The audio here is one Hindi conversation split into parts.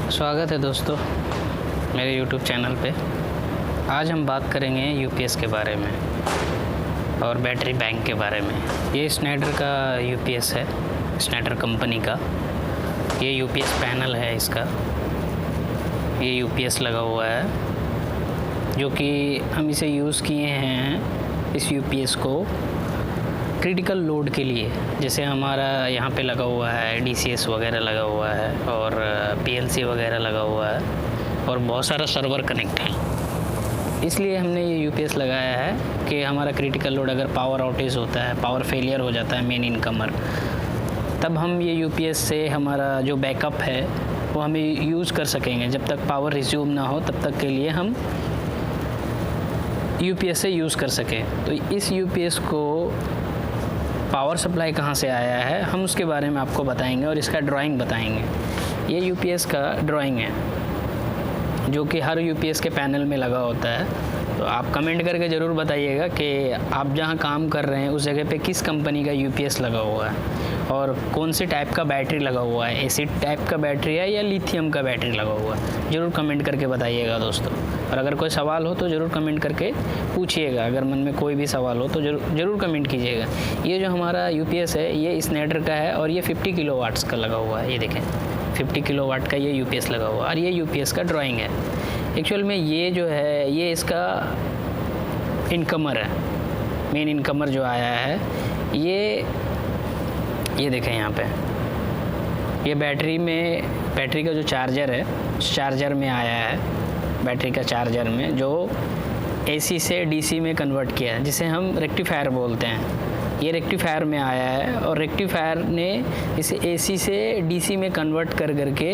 स्वागत है दोस्तों मेरे YouTube चैनल पे। आज हम बात करेंगे यूपीएस के बारे में और बैटरी बैंक के बारे में। ये स्नाइडर का यूपीएस है, स्नाइडर कंपनी का। ये यूपीएस पैनल है इसका। ये यूपीएस लगा हुआ है जो कि हम इसे यूज़ किए हैं इस यूपीएस को क्रिटिकल लोड के लिए। जैसे हमारा यहाँ पे लगा हुआ है डीसीएस वगैरह लगा हुआ है और पीएलसी वगैरह लगा हुआ है और बहुत सारा सर्वर कनेक्ट है। इसलिए हमने ये यूपीएस लगाया है कि हमारा क्रिटिकल लोड अगर पावर आउटेज होता है, पावर फेलियर हो जाता है मेन इनकमर, तब हम ये यूपीएस से हमारा जो बैकअप है वो हमें यूज़ कर सकेंगे। जब तक पावर रिज्यूम ना हो तब तक के लिए हम यूपीएस से यूज़ कर सकें। तो इस यूपीएस को पावर सप्लाई कहाँ से आया है हम उसके बारे में आपको बताएंगे और इसका ड्राइंग बताएंगे। ये यूपीएस का ड्राइंग है जो कि हर यूपीएस के पैनल में लगा होता है। तो आप कमेंट करके ज़रूर बताइएगा कि आप जहाँ काम कर रहे हैं उस जगह पे किस कंपनी का यूपीएस लगा हुआ है और कौन से टाइप का बैटरी लगा हुआ है, एसिड टाइप का बैटरी है या लिथियम का बैटरी लगा हुआ है। ज़रूर कमेंट करके बताइएगा दोस्तों। और अगर कोई सवाल हो तो ज़रूर कमेंट करके पूछिएगा। अगर मन में कोई भी सवाल हो तो ज़रूर कमेंट कीजिएगा। ये जो हमारा यूपीएस है ये स्नाइडर का है और ये 50 किलोवाट्स का लगा हुआ है। ये देखें 50 किलोवाट का ये यूपीएस लगा हुआ है और ये यूपीएस का ड्राइंग है। एक्चुअल में ये जो है ये इसका इनकमर है, मेन इनकमर जो आया है ये देखें यहाँ पे। ये बैटरी का जो चार्जर है, चार्जर में आया है, बैटरी का चार्जर में जो एसी से डीसी में कन्वर्ट किया है, जिसे हम रेक्टिफायर बोलते हैं। ये रेक्टिफायर में आया है और रेक्टिफायर ने इसे एसी से डीसी में कन्वर्ट करके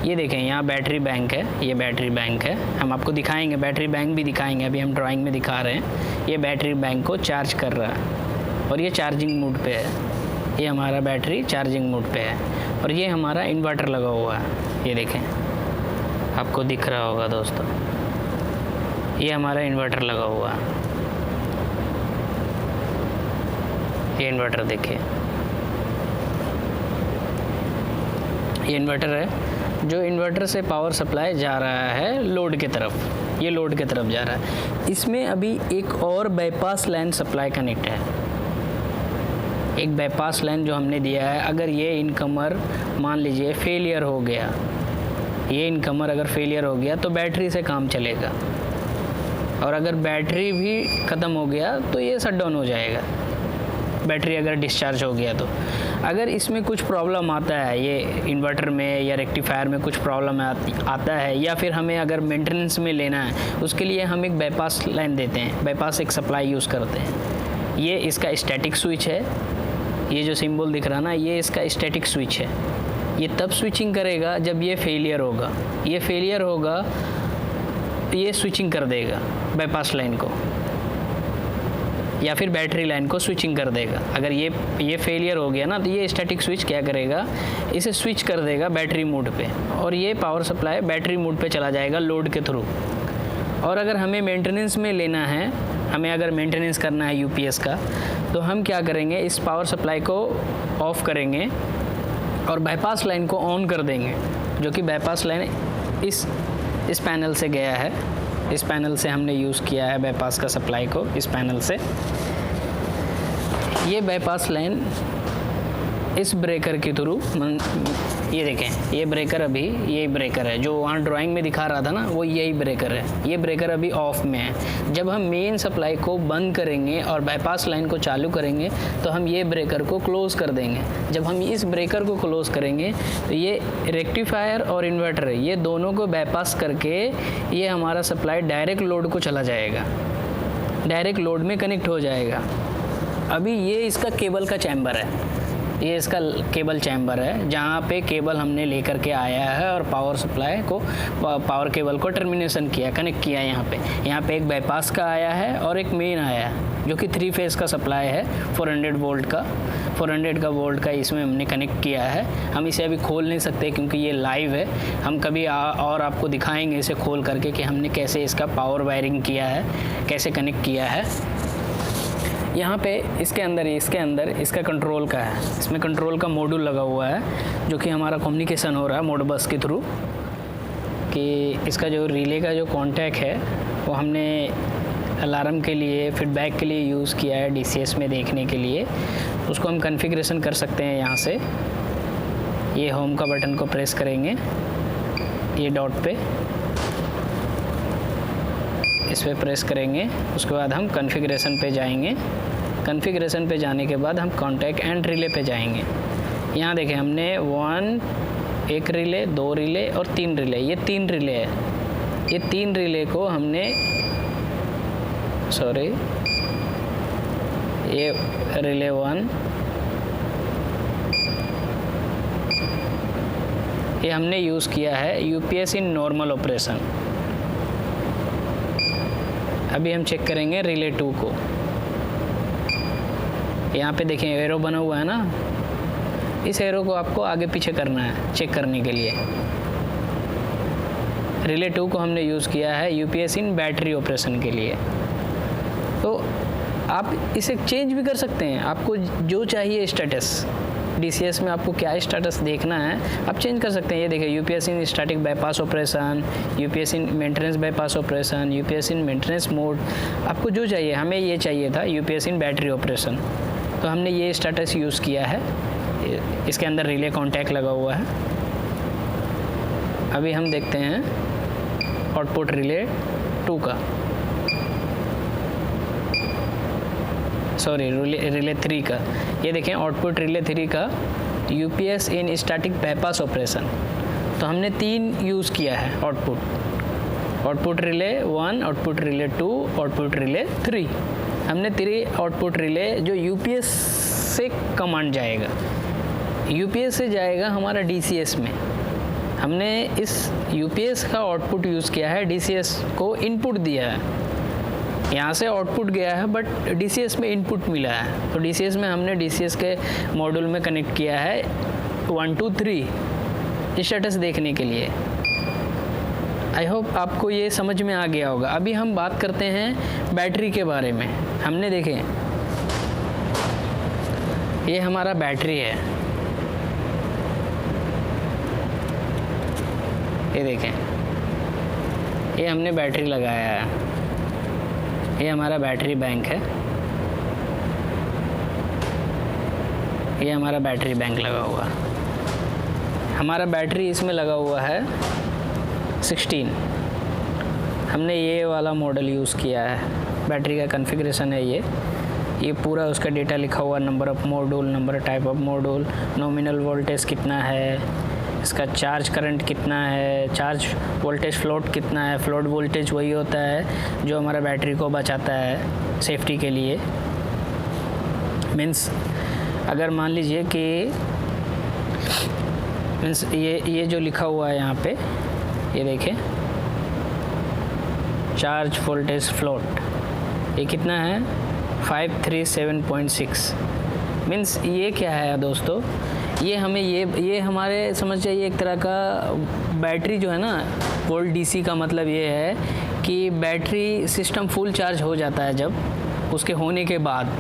ये देखें यहाँ बैटरी बैंक है। ये बैटरी बैंक है, हम आपको दिखाएंगे, बैटरी बैंक भी दिखाएंगे। अभी हम ड्राइंग में दिखा रहे हैं। ये बैटरी बैंक को चार्ज कर रहा है और ये चार्जिंग मोड पे है। ये हमारा बैटरी चार्जिंग मोड पे है और ये हमारा इन्वर्टर लगा हुआ है। ये देखें आपको दिख रहा होगा दोस्तों, ये हमारा इन्वर्टर लगा हुआ है। ये इन्वर्टर देखिए, ये इन्वर्टर है जो इन्वर्टर से पावर सप्लाई जा रहा है लोड की तरफ। ये लोड की तरफ जा रहा है। इसमें अभी एक और बाईपास लाइन सप्लाई कनेक्ट है। एक बाईपास लाइन जो हमने दिया है, अगर ये इनकमर मान लीजिए फेलियर हो गया, ये इनकमर अगर फेलियर हो गया तो बैटरी से काम चलेगा और अगर बैटरी भी ख़त्म हो गया तो ये शट डाउन हो जाएगा। बैटरी अगर डिस्चार्ज हो गया तो अगर इसमें कुछ प्रॉब्लम आता है, ये इन्वर्टर में या रेक्टिफायर में कुछ प्रॉब्लम आता है या फिर हमें अगर मेंटेनेंस में लेना है, उसके लिए हम एक बाईपास लाइन देते हैं, बाईपास एक सप्लाई यूज़ करते हैं। ये इसका स्टैटिक स्विच है। ये जो सिंबल दिख रहा ना, ये इसका स्टैटिक स्विच है। ये तब स्विचिंग करेगा जब ये फेलियर होगा। ये फेलियर होगा तो ये स्विचिंग कर देगा बाईपास लाइन को या फिर बैटरी लाइन को स्विचिंग कर देगा। अगर ये फेलियर हो गया ना तो ये स्टैटिक स्विच क्या करेगा, इसे स्विच कर देगा बैटरी मोड पे और ये पावर सप्लाई बैटरी मोड पे चला जाएगा लोड के थ्रू। और अगर हमें मेंटेनेंस में लेना है, हमें अगर मेंटेनेंस करना है यूपीएस का, तो हम क्या करेंगे, इस पावर सप्लाई को ऑफ करेंगे और बाईपास लाइन को ऑन कर देंगे, जो कि बाईपास लाइन इस पैनल से गया है। इस पैनल से हमने यूज़ किया है बाईपास का सप्लाई को। इस पैनल से ये बाईपास लाइन इस ब्रेकर के थ्रू, ये देखें ये ब्रेकर, अभी ये ब्रेकर है जो वहाँ ड्राइंग में दिखा रहा था ना, वो यही ब्रेकर है। ये ब्रेकर अभी ऑफ में है। जब हम मेन सप्लाई को बंद करेंगे और बाईपास लाइन को चालू करेंगे तो हम ये ब्रेकर को क्लोज़ कर देंगे। जब हम इस ब्रेकर को क्लोज़ करेंगे तो ये रेक्टिफायर और इन्वर्टर है, ये दोनों को बाईपास करके ये हमारा सप्लाई डायरेक्ट लोड को चला जाएगा, डायरेक्ट लोड में कनेक्ट हो जाएगा। अभी ये इसका केबल का चैम्बर है, ये इसका केबल चैम्बर है जहाँ पे केबल हमने लेकर के आया है और पावर सप्लाई को, पावर केबल को टर्मिनेशन किया, कनेक्ट किया। यहाँ पे एक बाईपास का आया है और एक मेन आया है जो कि 3 फेज़ का सप्लाई है 400 वोल्ट का। 400 का वोल्ट का इसमें हमने कनेक्ट किया है। हम इसे अभी खोल नहीं सकते क्योंकि ये लाइव है। हम कभी और आपको दिखाएंगे इसे खोल करके कि हमने कैसे इसका पावर वायरिंग किया है, कैसे कनेक्ट किया है। यहाँ पे इसके अंदर इसका कंट्रोल का है, इसमें कंट्रोल का मॉड्यूल लगा हुआ है जो कि हमारा कम्युनिकेशन हो रहा है मोडबस के थ्रू। कि इसका जो रिले का जो कॉन्टैक्ट है वो हमने अलार्म के लिए, फीडबैक के लिए यूज़ किया है DCS में देखने के लिए। उसको हम कॉन्फ़िगरेशन कर सकते हैं यहाँ से। ये होम का बटन को प्रेस करेंगे, ये डॉट पे, इस पर प्रेस करेंगे। उसके बाद हम कॉन्फ़िगरेशन पे जाएंगे। कॉन्फ़िगरेशन पे जाने के बाद हम कॉन्टैक्ट एंड रिले पे जाएंगे। यहाँ देखें हमने 1 रिले, 2 रिले और 3 रिले, ये 3 रिले है। ये 3 रिले को हमने ये रिले 1, ये हमने यूज़ किया है UPS इन नॉर्मल ऑपरेशन। अभी हम चेक करेंगे रिले 2 को। यहाँ पे देखें एरो बना हुआ है ना, इस एरो को आपको आगे पीछे करना है चेक करने के लिए। रिले 2 को हमने यूज़ किया है UPS इन बैटरी ऑपरेशन के लिए। तो आप इसे चेंज भी कर सकते हैं, आपको जो चाहिए स्टेटस, DCS में आपको क्या स्टेटस देखना है आप चेंज कर सकते हैं। ये देखिए UPS in static bypass operation, UPS in maintenance bypass operation, UPS in maintenance mode, आपको जो चाहिए। हमें ये चाहिए था UPS इन बैटरी ऑपरेशन, तो हमने ये स्टेटस यूज़ किया है। इसके अंदर रिले कॉन्टैक्ट लगा हुआ है। अभी हम देखते हैं आउटपुट रिले 2 का, रिले 3 का। ये देखें आउटपुट रिले 3 का UPS इन स्टैटिक बाईपास ऑपरेशन। तो हमने 3 यूज़ किया है output relay 1, output relay 2, output relay 3। हमने 3 आउटपुट रिले जो UPS से कमांड जाएगा, UPS से जाएगा हमारा DCS में। हमने इस UPS का आउटपुट यूज़ किया है, DCS को इनपुट दिया है। यहाँ से आउटपुट गया है बट DCS में इनपुट मिला है, तो DCS में हमने DCS के मॉड्यूल में कनेक्ट किया है 1 2 3 स्टेटस देखने के लिए। आई होप आपको ये समझ में आ गया होगा। अभी हम बात करते हैं बैटरी के बारे में। हमने देखें ये हमारा बैटरी है, ये देखें ये हमने बैटरी लगाया है। ये हमारा बैटरी बैंक है, ये हमारा बैटरी बैंक लगा हुआ। हमारा बैटरी इसमें लगा हुआ है 16। हमने ये वाला मॉडल यूज़ किया है। बैटरी का कॉन्फ़िगरेशन है ये पूरा उसका डेटा लिखा हुआ, number of module, number type of module, nominal voltage कितना है, इसका चार्ज करंट कितना है, चार्ज वोल्टेज फ्लोट कितना है। फ्लोट वोल्टेज वही होता है जो हमारा बैटरी को बचाता है सेफ्टी के लिए। मीन्स अगर मान लीजिए कि मीन्स ये जो लिखा हुआ है यहाँ पे, ये देखें चार्ज वोल्टेज फ्लोट, ये कितना है 537.6। मीन्स ये क्या है दोस्तों, ये हमें ये हमारे समझ जाइए एक तरह का बैटरी जो है ना, वोल्ट DC का मतलब ये है कि बैटरी सिस्टम फुल चार्ज हो जाता है। जब उसके होने के बाद,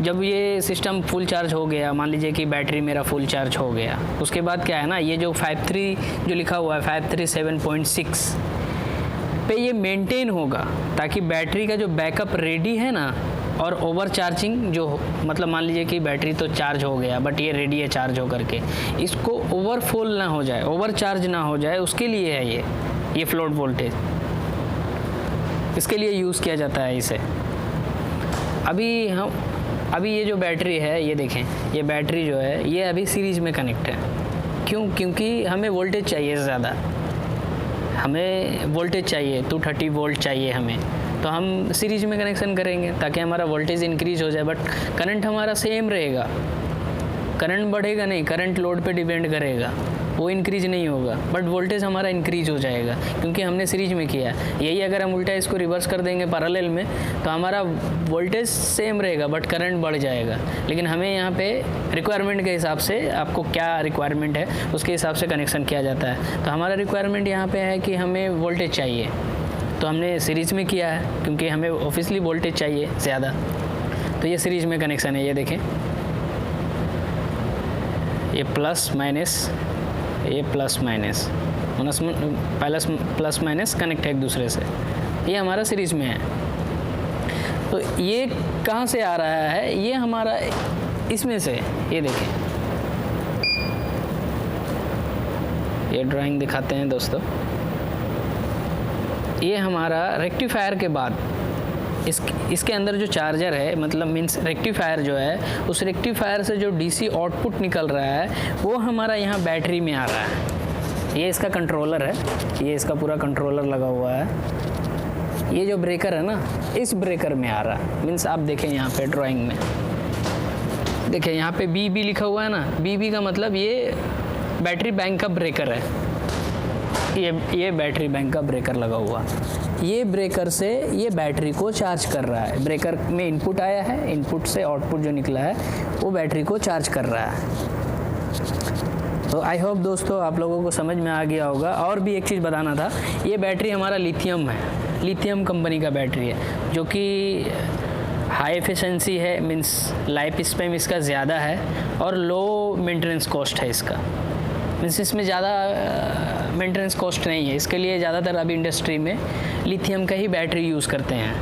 जब ये सिस्टम फुल चार्ज हो गया, मान लीजिए कि बैटरी मेरा फुल चार्ज हो गया, उसके बाद क्या है ना, ये जो 53 जो लिखा हुआ है 537.6 पे ये मेंटेन होगा, ताकि बैटरी का जो बैकअप रेडी है ना, और ओवर चार्जिंग जो मतलब मान लीजिए कि बैटरी तो चार्ज हो गया बट ये रेडी है चार्ज हो करके, इसको ओवरफुल ना हो जाए, ओवर चार्ज ना हो जाए, उसके लिए है ये फ्लोट वोल्टेज, इसके लिए यूज़ किया जाता है इसे। अभी ये जो बैटरी है, ये देखें ये बैटरी जो है ये अभी सीरीज में कनेक्ट है। क्यों? क्योंकि हमें वोल्टेज चाहिए ज़्यादा, हमें वोल्टेज चाहिए 230 वोल्ट चाहिए हमें, तो हम सीरीज में कनेक्शन करेंगे ताकि हमारा वोल्टेज इंक्रीज हो जाए, बट करंट हमारा सेम रहेगा, करंट बढ़ेगा नहीं, करंट लोड पे डिपेंड करेगा, वो इंक्रीज नहीं होगा, बट वोल्टेज हमारा इंक्रीज हो जाएगा क्योंकि हमने सीरीज में किया। यही अगर हम उल्टा इसको रिवर्स कर देंगे पैरेलल में, तो हमारा वोल्टेज सेम रहेगा बट करंट बढ़ जाएगा। लेकिन हमें यहाँ पे रिक्वायरमेंट के हिसाब से, आपको क्या रिक्वायरमेंट है उसके हिसाब से कनेक्शन किया जाता है। तो हमारा रिक्वायरमेंट यहाँ पे है कि हमें वोल्टेज चाहिए, तो हमने सीरीज में किया है क्योंकि हमें ऑब्वियसली वोल्टेज चाहिए ज़्यादा, तो ये सीरीज में कनेक्शन है। ये देखें ये प्लस माइनस ये प्लस माइनस कनेक्ट है एक दूसरे से, ये हमारा सीरीज में है। तो ये कहाँ से आ रहा है, ये हमारा इसमें से, ये देखें, ये ड्राइंग दिखाते हैं दोस्तों। ये हमारा रेक्टिफायर के बाद इसके अंदर जो चार्जर है, मतलब मीन्स रेक्टिफायर जो है, उस रेक्टिफायर से जो डीसी आउटपुट निकल रहा है वो हमारा यहाँ बैटरी में आ रहा है। ये इसका कंट्रोलर है, ये इसका पूरा कंट्रोलर लगा हुआ है। ये जो ब्रेकर है ना, इस ब्रेकर में आ रहा है। मीन्स आप देखें यहाँ पे ड्राइंग में, देखें यहाँ पे BB लिखा हुआ है ना, BB का मतलब ये बैटरी बैंक का ब्रेकर है। ये बैटरी बैंक का ब्रेकर लगा हुआ, ये ब्रेकर से ये बैटरी को चार्ज कर रहा है। ब्रेकर में इनपुट आया है, इनपुट से आउटपुट जो निकला है वो बैटरी को चार्ज कर रहा है। तो आई होप दोस्तों आप लोगों को समझ में आ गया होगा। और भी एक चीज़ बताना था, ये बैटरी हमारा लिथियम है, लिथियम कंपनी का बैटरी है, जो कि हाई एफिशिएंसी है, मीन्स लाइफ स्पैन इसका ज़्यादा है और लो मेंटेनेंस कॉस्ट है इसका। मीन्स इसमें ज़्यादा मेंटेनेंस कॉस्ट नहीं है। इसके लिए ज़्यादातर अभी इंडस्ट्री में लिथियम का ही बैटरी यूज़ करते हैं,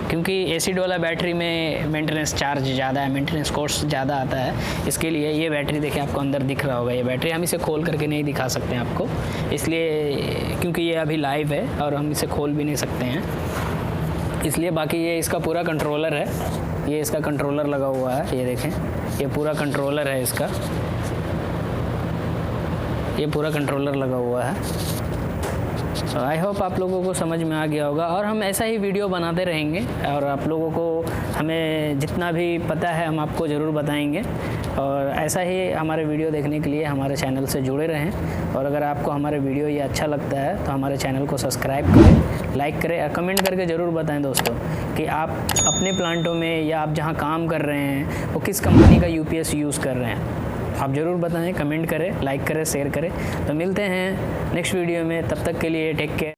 क्योंकि एसिड वाला बैटरी में मेंटेनेंस चार्ज ज़्यादा है, मेंटेनेंस कॉस्ट ज़्यादा आता है। इसके लिए ये बैटरी देखिए, आपको अंदर दिख रहा होगा, ये बैटरी हम इसे खोल करके नहीं दिखा सकते हैं आपको, इसलिए क्योंकि ये अभी लाइव है और हम इसे खोल भी नहीं सकते हैं, इसलिए। बाकी ये इसका पूरा कंट्रोलर है, ये इसका कंट्रोलर लगा हुआ है, ये देखें, ये पूरा कंट्रोलर है इसका, ये पूरा कंट्रोलर लगा हुआ है। सो आई होप आप लोगों को समझ में आ गया होगा, और हम ऐसा ही वीडियो बनाते रहेंगे और आप लोगों को हमें जितना भी पता है हम आपको ज़रूर बताएंगे। और ऐसा ही हमारे वीडियो देखने के लिए हमारे चैनल से जुड़े रहें। और अगर आपको हमारे वीडियो ये अच्छा लगता है तो हमारे चैनल को सब्सक्राइब करें, लाइक करें और कमेंट करके ज़रूर बताएं दोस्तों कि आप अपने प्लांटों में या आप जहाँ काम कर रहे हैं वो किस कंपनी का UPS यूज़ कर रहे हैं। आप ज़रूर बताएं, कमेंट करें, लाइक करें, शेयर करें। तो मिलते हैं नेक्स्ट वीडियो में, तब तक के लिए टेक केयर।